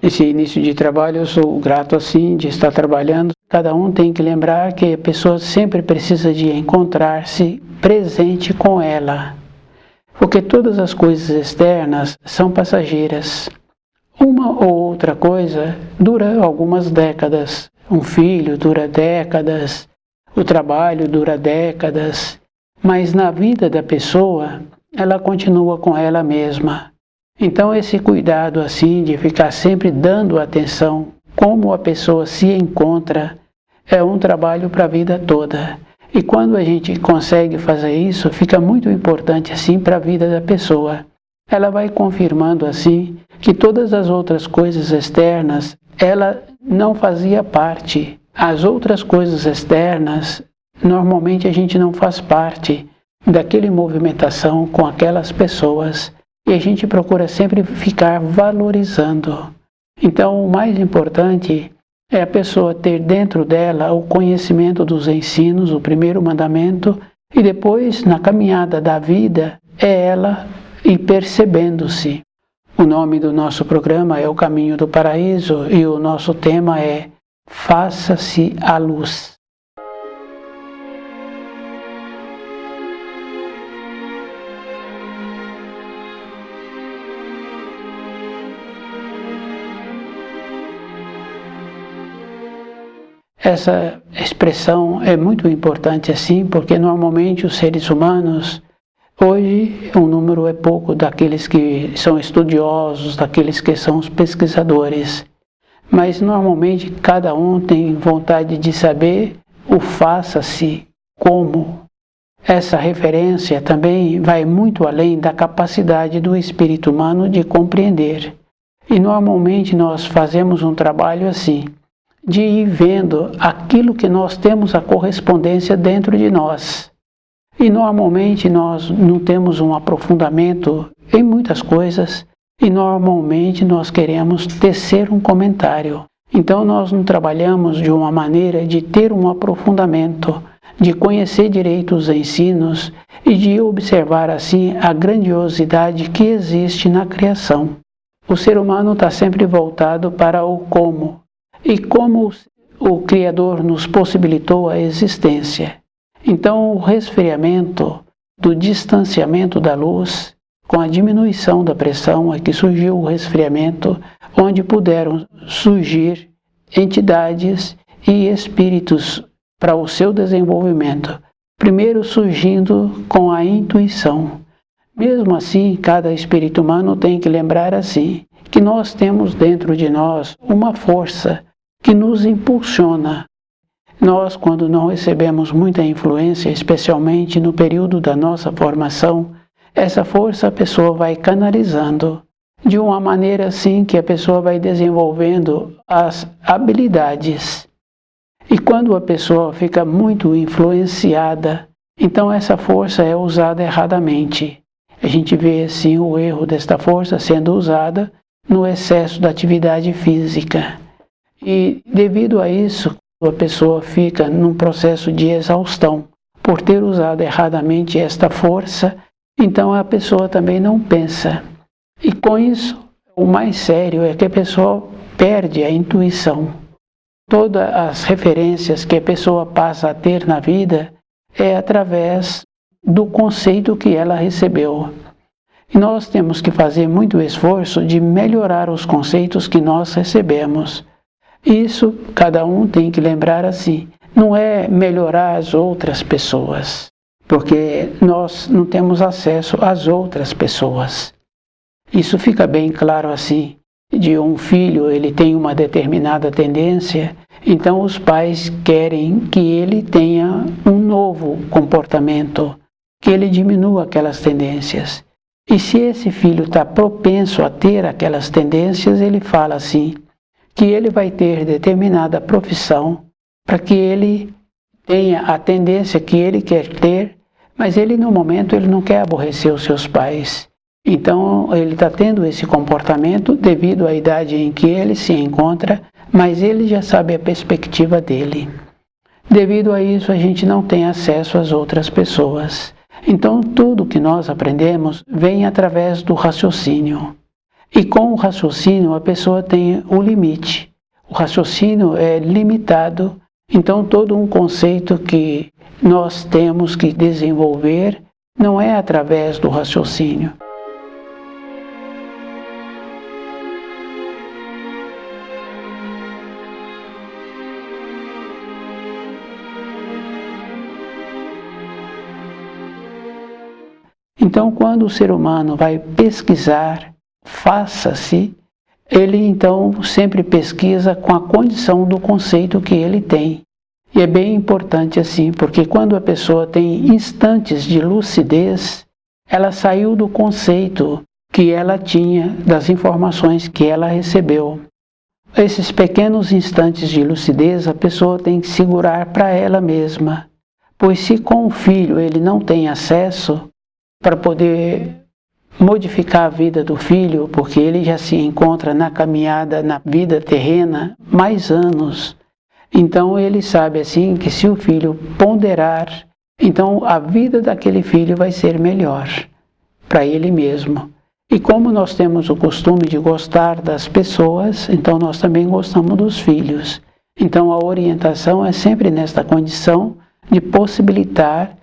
Esse início de trabalho eu sou grato assim de estar trabalhando. Cada um tem que lembrar que a pessoa sempre precisa de encontrar-se presente com ela, porque todas as coisas externas são passageiras. Uma ou outra coisa dura algumas décadas. Um filho dura décadas, o trabalho dura décadas, mas na vida da pessoa, ela continua com ela mesma. Então esse cuidado assim de ficar sempre dando atenção como a pessoa se encontra é um trabalho para a vida toda. E quando a gente consegue fazer isso, fica muito importante assim para a vida da pessoa. Ela vai confirmando assim que todas as outras coisas externas, ela não fazia parte. As outras coisas externas, normalmente a gente não faz parte daquela movimentação com aquelas pessoas. E a gente procura sempre ficar valorizando. Então, o mais importante é a pessoa ter dentro dela o conhecimento dos ensinos, o primeiro mandamento, e depois, na caminhada da vida, é ela ir percebendo-se. O nome do nosso programa é O Caminho do Paraíso e o nosso tema é Faça-se a Luz. Essa expressão é muito importante assim, porque normalmente os seres humanos, hoje um número é pouco daqueles que são estudiosos, daqueles que são os pesquisadores, mas normalmente cada um tem vontade de saber o faça-se como. Essa referência também vai muito além da capacidade do espírito humano de compreender. E normalmente nós fazemos um trabalho assim, de ir vendo aquilo que nós temos a correspondência dentro de nós. E normalmente nós não temos um aprofundamento em muitas coisas e normalmente nós queremos tecer um comentário. Então nós não trabalhamos de uma maneira de ter um aprofundamento, de conhecer direito os ensinos e de observar assim a grandiosidade que existe na criação. O ser humano está sempre voltado para o como. E como o Criador nos possibilitou a existência. Então, o resfriamento do distanciamento da luz, com a diminuição da pressão, é que surgiu o resfriamento, onde puderam surgir entidades e espíritos para o seu desenvolvimento. Primeiro surgindo com a intuição. Mesmo assim, cada espírito humano tem que lembrar assim, que nós temos dentro de nós uma força que nos impulsiona. Nós, quando não recebemos muita influência, especialmente no período da nossa formação, essa força a pessoa vai canalizando de uma maneira assim que a pessoa vai desenvolvendo as habilidades. E quando a pessoa fica muito influenciada, então essa força é usada erradamente. A gente vê assim o erro desta força sendo usada no excesso da atividade física. E devido a isso, a pessoa fica num processo de exaustão. Por ter usado erradamente esta força, então a pessoa também não pensa. E com isso, o mais sério é que a pessoa perde a intuição. Todas as referências que a pessoa passa a ter na vida é através do conceito que ela recebeu. E nós temos que fazer muito esforço de melhorar os conceitos que nós recebemos. Isso cada um tem que lembrar assim, não é melhorar as outras pessoas, porque nós não temos acesso às outras pessoas. Isso fica bem claro assim, de um filho, ele tem uma determinada tendência, então os pais querem que ele tenha um novo comportamento, que ele diminua aquelas tendências. E se esse filho está propenso a ter aquelas tendências, ele fala assim, que ele vai ter determinada profissão para que ele tenha a tendência que ele quer ter, mas ele no momento ele não quer aborrecer os seus pais. Então ele está tendo esse comportamento devido à idade em que ele se encontra, mas ele já sabe a perspectiva dele. Devido a isso a gente não tem acesso às outras pessoas. Então tudo que nós aprendemos vem através do raciocínio. E com o raciocínio a pessoa tem um limite. O raciocínio é limitado, então todo um conceito que nós temos que desenvolver não é através do raciocínio. Então, quando o ser humano vai pesquisar, faça-se, ele então sempre pesquisa com a condição do conceito que ele tem. E é bem importante assim, porque quando a pessoa tem instantes de lucidez, ela saiu do conceito que ela tinha, das informações que ela recebeu. Esses pequenos instantes de lucidez a pessoa tem que segurar para ela mesma, pois se com o filho ele não tem acesso, para poder modificar a vida do filho, porque ele já se encontra na caminhada, na vida terrena, mais anos. Então ele sabe assim que se o filho ponderar, então a vida daquele filho vai ser melhor para ele mesmo. E como nós temos o costume de gostar das pessoas, então nós também gostamos dos filhos. Então a orientação é sempre nesta condição de possibilitar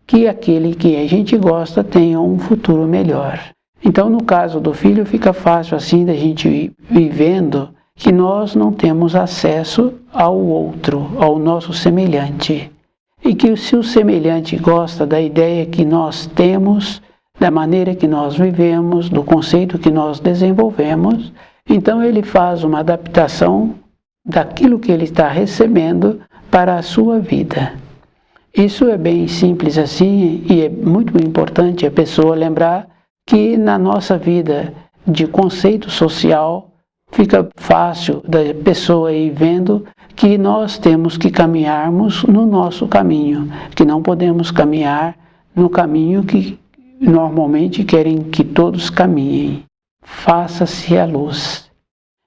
que aquele que a gente gosta tenha um futuro melhor. Então, no caso do filho, fica fácil assim da gente ir vendo que nós não temos acesso ao outro, ao nosso semelhante. E que se o semelhante gosta da ideia que nós temos, da maneira que nós vivemos, do conceito que nós desenvolvemos, então ele faz uma adaptação daquilo que ele está recebendo para a sua vida. Isso é bem simples assim e é muito importante a pessoa lembrar que na nossa vida de conceito social fica fácil da pessoa ir vendo que nós temos que caminharmos no nosso caminho, que não podemos caminhar no caminho que normalmente querem que todos caminhem. Faça-se a luz.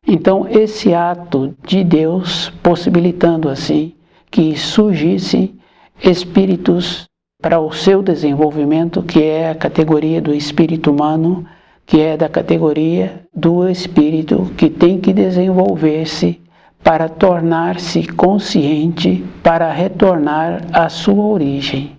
Então esse ato de Deus possibilitando assim que surgissem espíritos para o seu desenvolvimento, que é a categoria do espírito humano, que é da categoria do espírito que tem que desenvolver-se para tornar-se consciente, para retornar à sua origem.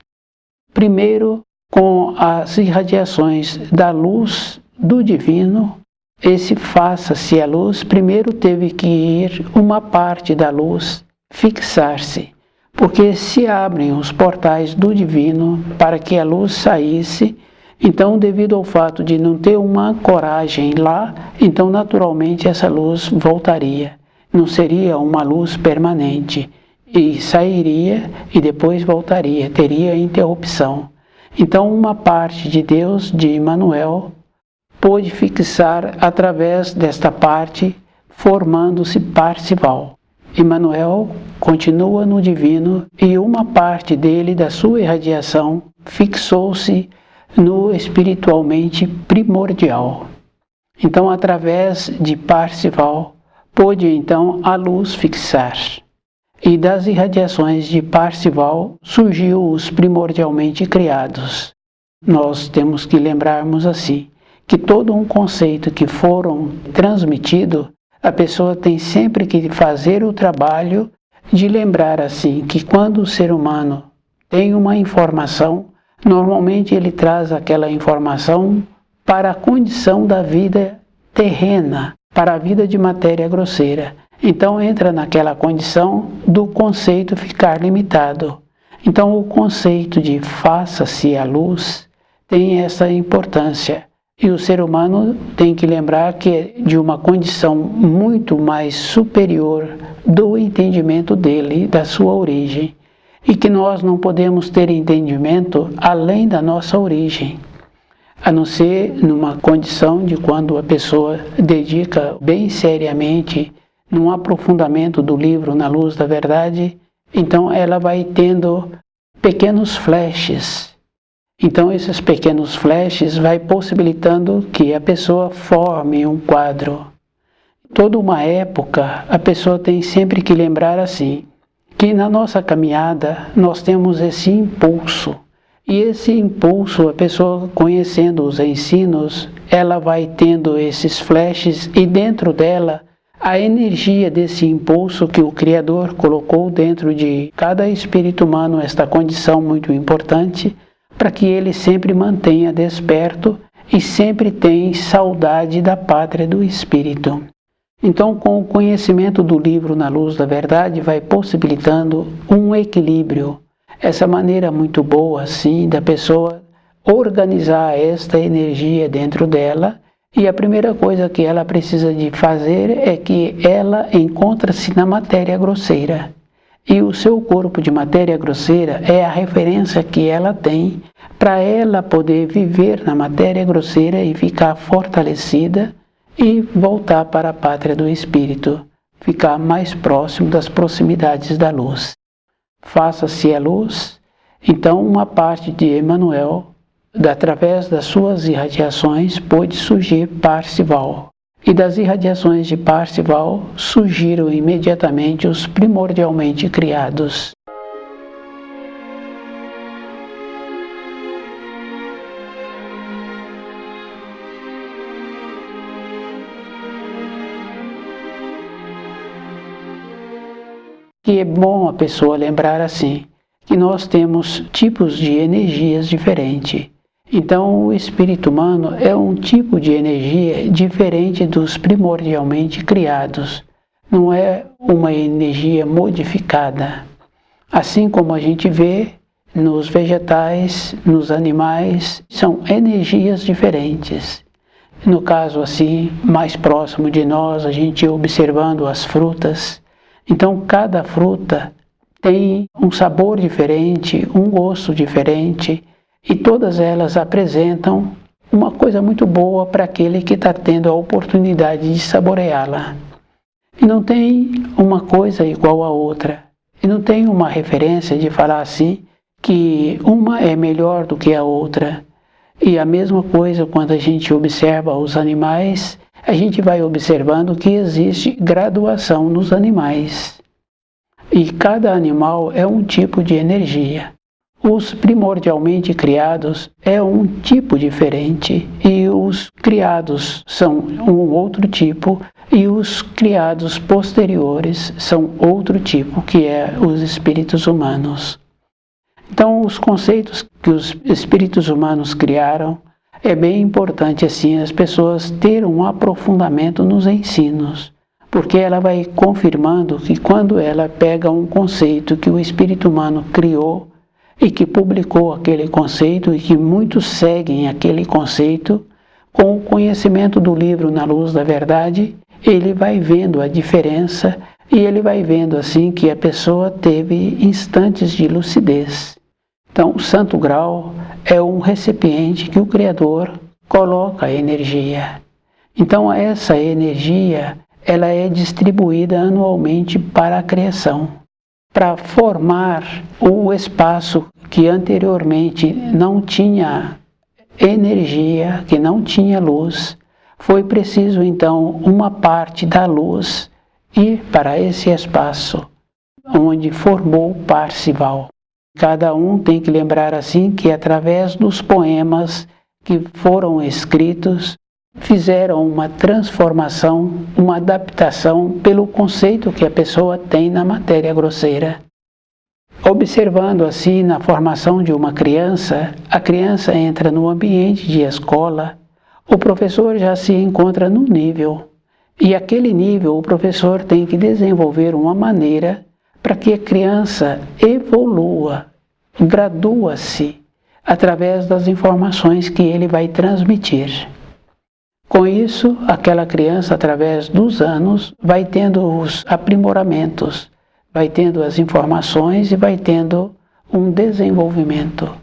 Primeiro, com as irradiações da luz do divino, esse faça-se a luz, primeiro teve que ir uma parte da luz fixar-se. Porque se abrem os portais do divino para que a luz saísse, então devido ao fato de não ter uma ancoragem lá, então naturalmente essa luz voltaria. Não seria uma luz permanente, e sairia e depois voltaria, teria interrupção. Então uma parte de Deus, de Emmanuel, pôde fixar através desta parte, formando-se Parzival. Emmanuel continua no divino e uma parte dele, da sua irradiação, fixou-se no espiritualmente primordial. Então, através de Parzival, pôde então a luz fixar. E das irradiações de Parzival surgiu os primordialmente criados. Nós temos que lembrarmos assim, que todo um conceito que foram transmitido, a pessoa tem sempre que fazer o trabalho de lembrar assim, que quando o ser humano tem uma informação, normalmente ele traz aquela informação para a condição da vida terrena, para a vida de matéria grosseira. Então entra naquela condição do conceito ficar limitado. Então o conceito de faça-se a luz tem essa importância. E o ser humano tem que lembrar que é de uma condição muito mais superior do entendimento dele, da sua origem. E que nós não podemos ter entendimento além da nossa origem. A não ser numa condição de quando a pessoa dedica bem seriamente num aprofundamento do livro Na Luz da Verdade, então ela vai tendo pequenos flashes. Então esses pequenos flashes vai possibilitando que a pessoa forme um quadro. Toda uma época a pessoa tem sempre que lembrar assim, que na nossa caminhada nós temos esse impulso E esse impulso, a pessoa conhecendo os ensinos, ela vai tendo esses flashes e dentro dela a energia desse impulso que o Criador colocou dentro de cada espírito humano, esta condição muito importante, para que ele sempre mantenha desperto e sempre tenha saudade da pátria do espírito. Então, com o conhecimento do livro Na Luz da Verdade, vai possibilitando um equilíbrio, essa maneira muito boa, assim, da pessoa organizar esta energia dentro dela. E a primeira coisa que ela precisa de fazer é que ela encontra-se na matéria grosseira. E o seu corpo de matéria grosseira é a referência que ela tem para ela poder viver na matéria grosseira e ficar fortalecida e voltar para a pátria do espírito, ficar mais próximo das proximidades da luz. Faça-se a luz. Então, uma parte de Emmanuel, através das suas irradiações, pôde surgir Parzival. E das irradiações de Parzival surgiram imediatamente os primordialmente criados. Que é bom a pessoa lembrar assim, que nós temos tipos de energias diferentes. Então, o espírito humano é um tipo de energia diferente dos primordialmente criados. Não é uma energia modificada. Assim como a gente vê nos vegetais, nos animais, são energias diferentes. No caso assim, mais próximo de nós, a gente observando as frutas. Então, cada fruta tem um sabor diferente, um gosto diferente, e todas elas apresentam uma coisa muito boa para aquele que está tendo a oportunidade de saboreá-la. E não tem uma coisa igual à outra. E não tem uma referência de falar assim que uma é melhor do que a outra. E a mesma coisa quando a gente observa os animais, a gente vai observando que existe graduação nos animais. E cada animal é um tipo de energia. Os primordialmente criados é um tipo diferente e os criados são um outro tipo e os criados posteriores são outro tipo, que é os espíritos humanos. Então, os conceitos que os espíritos humanos criaram, é bem importante assim as pessoas terem um aprofundamento nos ensinos, porque ela vai confirmando que quando ela pega um conceito que o espírito humano criou e que publicou aquele conceito e que muitos seguem aquele conceito, com o conhecimento do livro Na Luz da Verdade, ele vai vendo a diferença e ele vai vendo assim que a pessoa teve instantes de lucidez. Então, o Santo Grau é um recipiente que o Criador coloca a energia. Então, essa energia, ela é distribuída anualmente para a criação, para formar o espaço que anteriormente não tinha energia, que não tinha luz. Foi preciso, então, uma parte da luz ir para esse espaço, onde formou Parzival. Cada um tem que lembrar assim que através dos poemas que foram escritos, fizeram uma transformação, uma adaptação pelo conceito que a pessoa tem na matéria grosseira. Observando assim na formação de uma criança, a criança entra no ambiente de escola, o professor já se encontra no nível, e aquele nível o professor tem que desenvolver uma maneira para que a criança evolua, gradua-se através das informações que ele vai transmitir. Com isso, aquela criança, através dos anos, vai tendo os aprimoramentos, vai tendo as informações e vai tendo um desenvolvimento.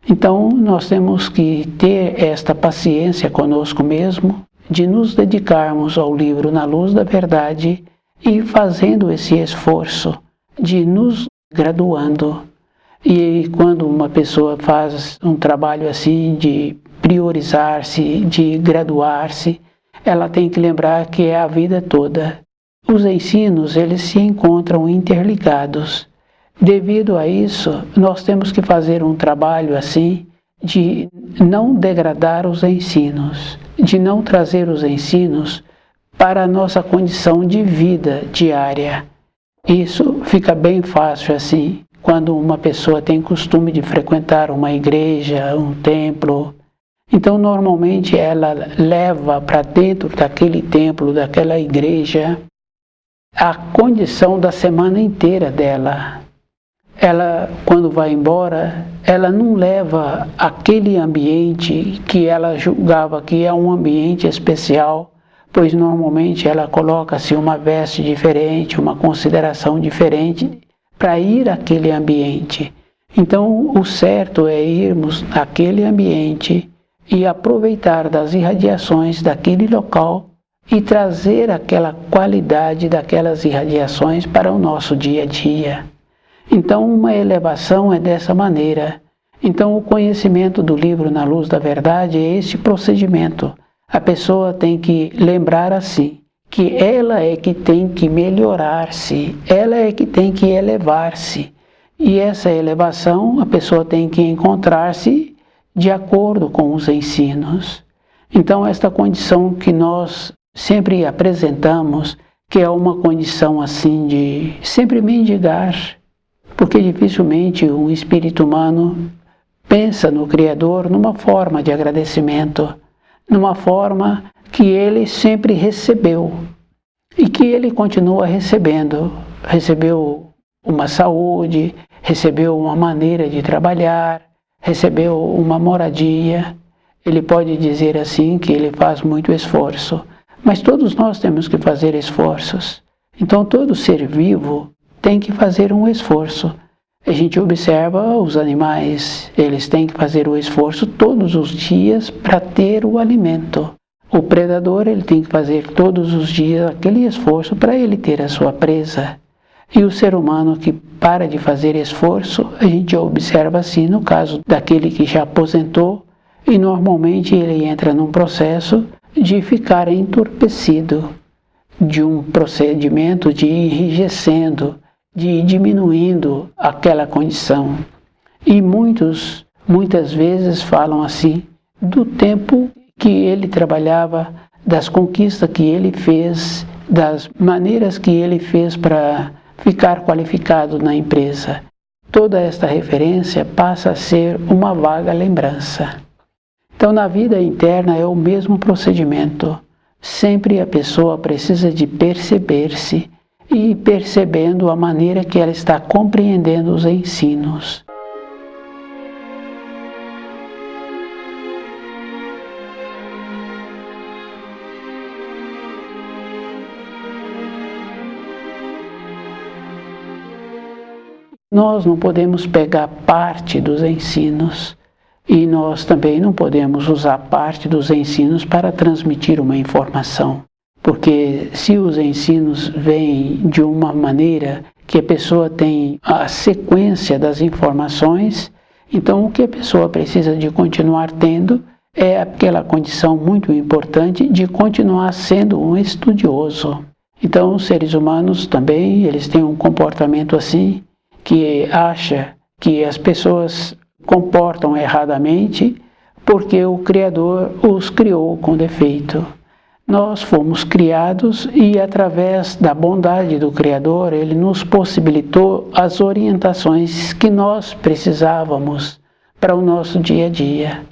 Então, nós temos que ter esta paciência conosco mesmo, de nos dedicarmos ao livro Na Luz da Verdade e fazendo esse esforço de nos graduando. E quando uma pessoa faz um trabalho assim de priorizar-se, de graduar-se, ela tem que lembrar que é a vida toda. Os ensinos, eles se encontram interligados. Devido a isso, nós temos que fazer um trabalho assim de não degradar os ensinos, de não trazer os ensinos para a nossa condição de vida diária. Isso fica bem fácil assim, quando uma pessoa tem costume de frequentar uma igreja, um templo. Então, normalmente, ela leva para dentro daquele templo, daquela igreja, a condição da semana inteira dela. Ela, quando vai embora, ela não leva aquele ambiente que ela julgava que é um ambiente especial, pois normalmente ela coloca-se uma veste diferente, uma consideração diferente para ir àquele ambiente. Então, o certo é irmos àquele ambiente e aproveitar das irradiações daquele local e trazer aquela qualidade daquelas irradiações para o nosso dia a dia. Então, uma elevação é dessa maneira. Então, o conhecimento do livro Na Luz da Verdade é esse procedimento. A pessoa tem que lembrar assim, que ela é que tem que melhorar-se, ela é que tem que elevar-se. E essa elevação, a pessoa tem que encontrar-se de acordo com os ensinos. Então, esta condição que nós sempre apresentamos, que é uma condição assim de sempre mendigar, porque dificilmente um espírito humano pensa no Criador numa forma de agradecimento, numa forma que ele sempre recebeu e que ele continua recebendo. Recebeu uma saúde, recebeu uma maneira de trabalhar, recebeu uma moradia. Ele pode dizer assim que ele faz muito esforço, mas todos nós temos que fazer esforços. Então todo ser vivo tem que fazer um esforço. A gente observa os animais, eles têm que fazer o esforço todos os dias para ter o alimento. O predador, ele tem que fazer todos os dias aquele esforço para ele ter a sua presa. E o ser humano que para de fazer esforço, a gente observa assim no caso daquele que já aposentou, e normalmente ele entra num processo de ficar entorpecido, de um procedimento de ir enrijecendo, de ir diminuindo aquela condição. E muitas vezes falam assim do tempo que ele trabalhava, das conquistas que ele fez, das maneiras que ele fez para ficar qualificado na empresa. Toda esta referência passa a ser uma vaga lembrança. Então, na vida interna é o mesmo procedimento. Sempre a pessoa precisa de perceber-se e ir percebendo a maneira que ela está compreendendo os ensinos. Nós não podemos pegar parte dos ensinos e nós também não podemos usar parte dos ensinos para transmitir uma informação. Porque se os ensinos vêm de uma maneira que a pessoa tem a sequência das informações, então o que a pessoa precisa de continuar tendo é aquela condição muito importante de continuar sendo um estudioso. Então os seres humanos também, eles têm um comportamento assim, que acha que as pessoas comportam erradamente porque o Criador os criou com defeito. Nós fomos criados e através da bondade do Criador, Ele nos possibilitou as orientações que nós precisávamos para o nosso dia a dia.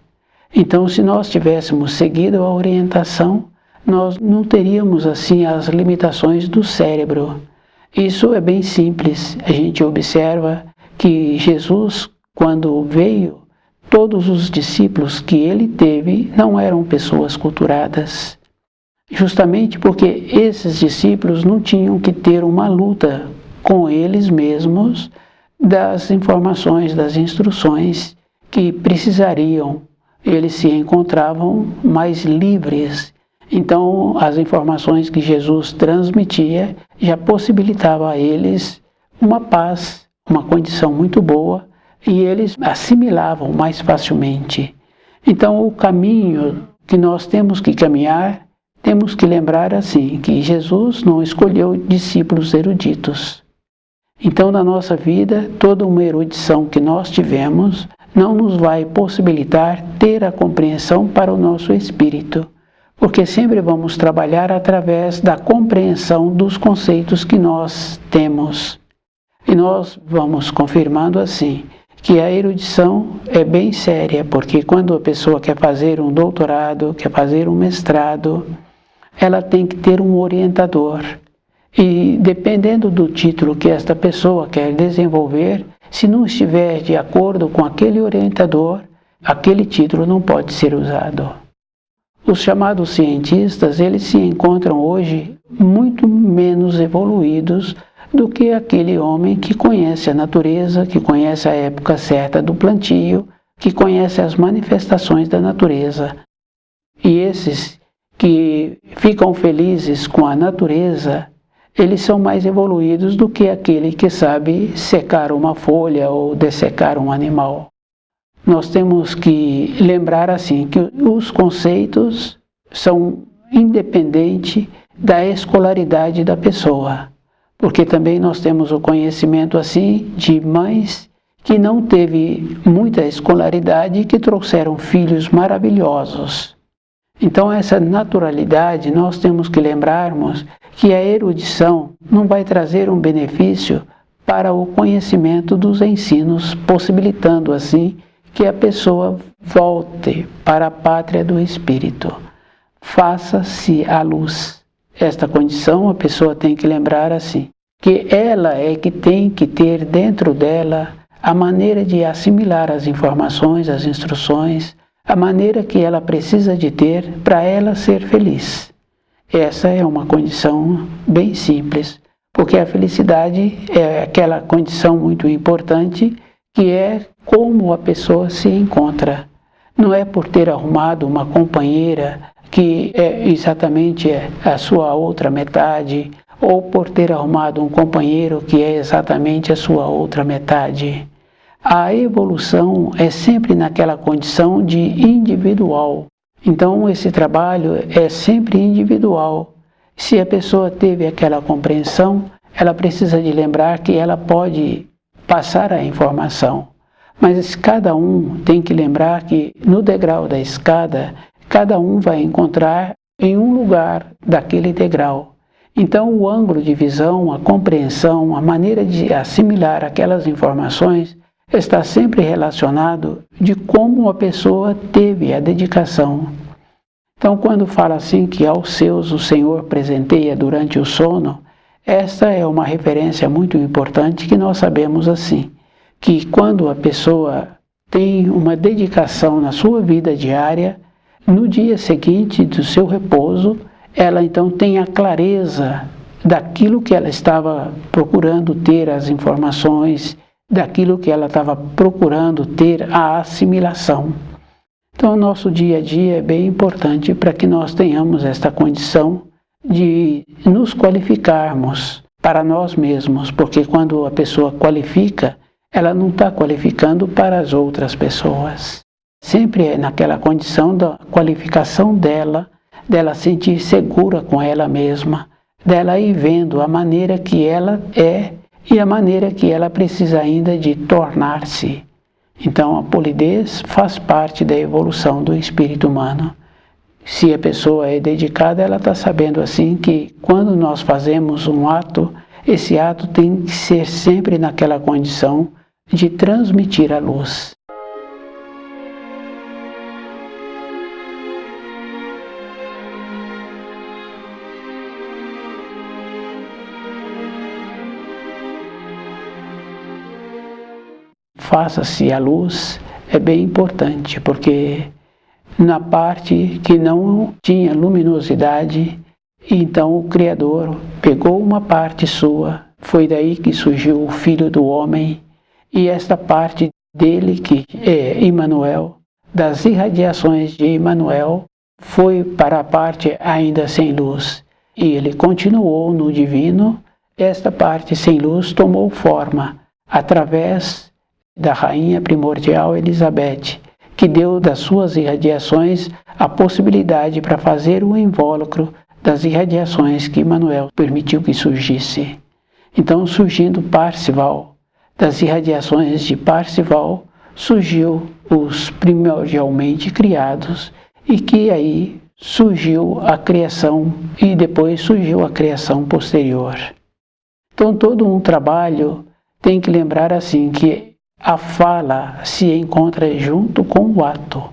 Então, se nós tivéssemos seguido a orientação, nós não teríamos assim as limitações do cérebro. Isso é bem simples. A gente observa que Jesus, quando veio, todos os discípulos que ele teve não eram pessoas culturadas. Justamente porque esses discípulos não tinham que ter uma luta com eles mesmos das informações, das instruções que precisariam. Eles se encontravam mais livres. Então, as informações que Jesus transmitia já possibilitava a eles uma paz, uma condição muito boa, e eles assimilavam mais facilmente. Então, o caminho que nós temos que caminhar, temos que lembrar assim, que Jesus não escolheu discípulos eruditos. Então, na nossa vida, toda uma erudição que nós tivemos não nos vai possibilitar ter a compreensão para o nosso espírito, porque sempre vamos trabalhar através da compreensão dos conceitos que nós temos. E nós vamos confirmando assim, que a erudição é bem séria, porque quando a pessoa quer fazer um doutorado, quer fazer um mestrado, ela tem que ter um orientador. E dependendo do título que esta pessoa quer desenvolver, se não estiver de acordo com aquele orientador, aquele título não pode ser usado. Os chamados cientistas, eles se encontram hoje muito menos evoluídos do que aquele homem que conhece a natureza, que conhece a época certa do plantio, que conhece as manifestações da natureza. E esses que ficam felizes com a natureza, eles são mais evoluídos do que aquele que sabe secar uma folha ou dessecar um animal. Nós temos que lembrar assim que os conceitos são independentes da escolaridade da pessoa, porque também nós temos o conhecimento assim de mães que não teve muita escolaridade e que trouxeram filhos maravilhosos. Então essa naturalidade nós temos que lembrarmos que a erudição não vai trazer um benefício para o conhecimento dos ensinos, possibilitando assim que a pessoa volte para a pátria do espírito. Faça-se a luz. Esta condição a pessoa tem que lembrar assim, que ela é que tem que ter dentro dela a maneira de assimilar as informações, as instruções, a maneira que ela precisa de ter para ela ser feliz. Essa é uma condição bem simples, porque a felicidade é aquela condição muito importante que é como a pessoa se encontra. Não é por ter arrumado uma companheira que é exatamente a sua outra metade, ou por ter arrumado um companheiro que é exatamente a sua outra metade. A evolução é sempre naquela condição de individual. Então, esse trabalho é sempre individual. Se a pessoa teve aquela compreensão, ela precisa de lembrar que ela pode passar a informação. Mas cada um tem que lembrar que no degrau da escada, cada um vai encontrar em um lugar daquele degrau. Então, o ângulo de visão, a compreensão, a maneira de assimilar aquelas informações está sempre relacionado de como a pessoa teve a dedicação. Então, quando fala assim que aos seus o Senhor presenteia durante o sono, esta é uma referência muito importante que nós sabemos assim, que quando a pessoa tem uma dedicação na sua vida diária, no dia seguinte do seu repouso, ela então tem a clareza daquilo que ela estava procurando ter as informações, daquilo que ela estava procurando ter a assimilação. Então, o nosso dia a dia é bem importante para que nós tenhamos esta condição de nos qualificarmos para nós mesmos, porque quando a pessoa qualifica, ela não está qualificando para as outras pessoas. Sempre é naquela condição da qualificação dela sentir segura com ela mesma, dela ir vendo a maneira que ela é e a maneira que ela precisa ainda de tornar-se. Então, a polidez faz parte da evolução do espírito humano. Se a pessoa é dedicada, ela está sabendo assim que quando nós fazemos um ato, esse ato tem que ser sempre naquela condição de transmitir a luz. Faça-se a luz é bem importante, porque na parte que não tinha luminosidade, então o Criador pegou uma parte sua, foi daí que surgiu o Filho do Homem, e esta parte dele, que é Emmanuel, das irradiações de Emmanuel, foi para a parte ainda sem luz, e ele continuou no divino. Esta parte sem luz tomou forma através da rainha primordial Elizabeth, que deu das suas irradiações a possibilidade para fazer o invólucro das irradiações que Emmanuel permitiu que surgisse. Então, surgindo Parzival, das irradiações de Parzival, surgiu os primordialmente criados, e que aí surgiu a criação, e depois surgiu a criação posterior. Então, todo um trabalho tem que lembrar assim, que a fala se encontra junto com o ato.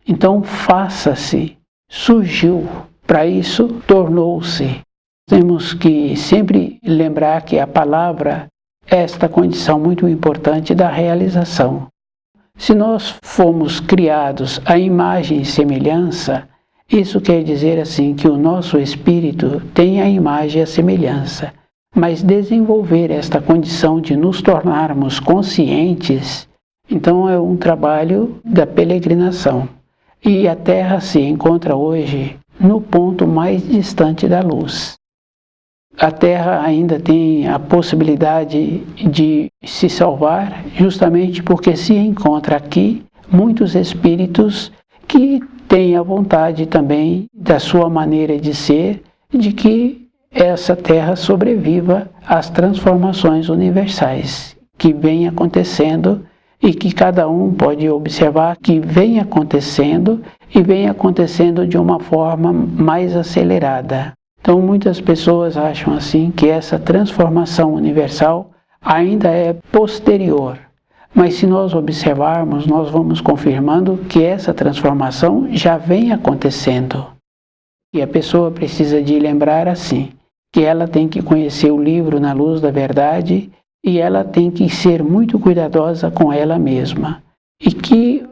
Então, faça-se, surgiu, para isso tornou-se. Temos que sempre lembrar que a palavra é esta condição muito importante da realização. Se nós fomos criados à imagem e semelhança, isso quer dizer assim que o nosso espírito tem a imagem e a semelhança, mas desenvolver esta condição de nos tornarmos conscientes, então é um trabalho da peregrinação. E a Terra se encontra hoje no ponto mais distante da luz. A Terra ainda tem a possibilidade de se salvar justamente porque se encontra aqui muitos espíritos que têm a vontade também da sua maneira de ser, de que essa Terra sobreviva às transformações universais que vêm acontecendo e que cada um pode observar que vem acontecendo e vem acontecendo de uma forma mais acelerada. Então, muitas pessoas acham assim que essa transformação universal ainda é posterior. Mas se nós observarmos, nós vamos confirmando que essa transformação já vem acontecendo. E a pessoa precisa de lembrar assim, que ela tem que conhecer o livro Na Luz da Verdade e ela tem que ser muito cuidadosa com ela mesma. E que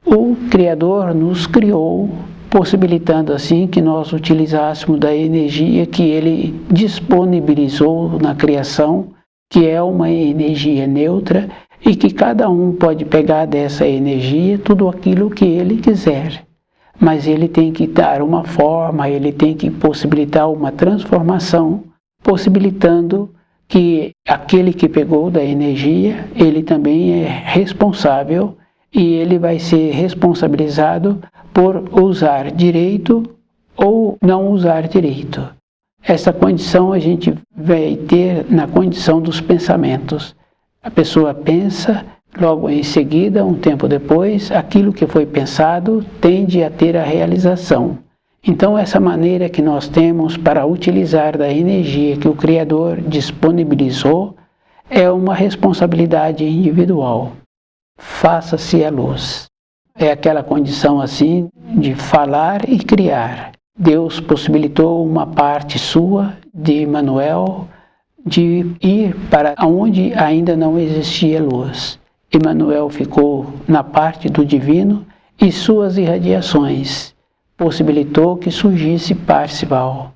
o Criador nos criou, possibilitando assim que nós utilizássemos da energia que Ele disponibilizou na criação, que é uma energia neutra, e que cada um pode pegar dessa energia tudo aquilo que ele quiser. Mas ele tem que dar uma forma, ele tem que possibilitar uma transformação, possibilitando que aquele que pegou da energia, ele também é responsável e ele vai ser responsabilizado por usar direito ou não usar direito. Essa condição a gente vai ter na condição dos pensamentos. A pessoa pensa, logo em seguida, um tempo depois, aquilo que foi pensado tende a ter a realização. Então, essa maneira que nós temos para utilizar da energia que o Criador disponibilizou é uma responsabilidade individual. Faça-se a luz. É aquela condição assim de falar e criar. Deus possibilitou uma parte sua, de Emmanuel, de ir para onde ainda não existia luz. Emmanuel ficou na parte do divino e suas irradiações possibilitou que surgisse Parzival.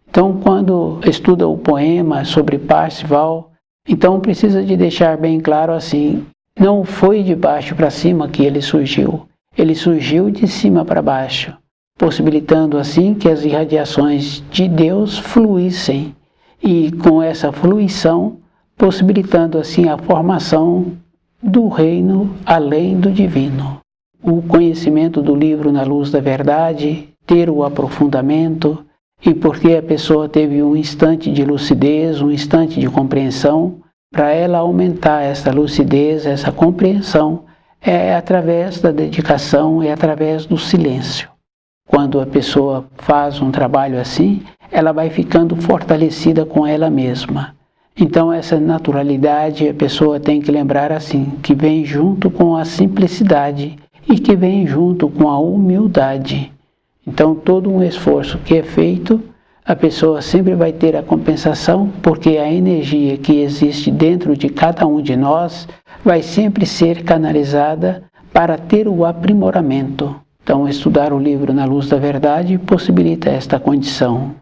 Então, quando estuda o poema sobre Parzival, então precisa de deixar bem claro assim, não foi de baixo para cima que ele surgiu de cima para baixo, possibilitando assim que as irradiações de Deus fluíssem e com essa fluição, possibilitando assim a formação do reino além do divino. O conhecimento do livro Na Luz da Verdade, ter o aprofundamento, e porque a pessoa teve um instante de lucidez, um instante de compreensão, para ela aumentar essa lucidez, essa compreensão, é através da dedicação, é através do silêncio. Quando a pessoa faz um trabalho assim, ela vai ficando fortalecida com ela mesma. Então essa naturalidade a pessoa tem que lembrar assim, que vem junto com a simplicidade e que vem junto com a humildade. Então todo um esforço que é feito, a pessoa sempre vai ter a compensação, porque a energia que existe dentro de cada um de nós vai sempre ser canalizada para ter o aprimoramento. Então estudar o livro Na Luz da Verdade possibilita esta condição.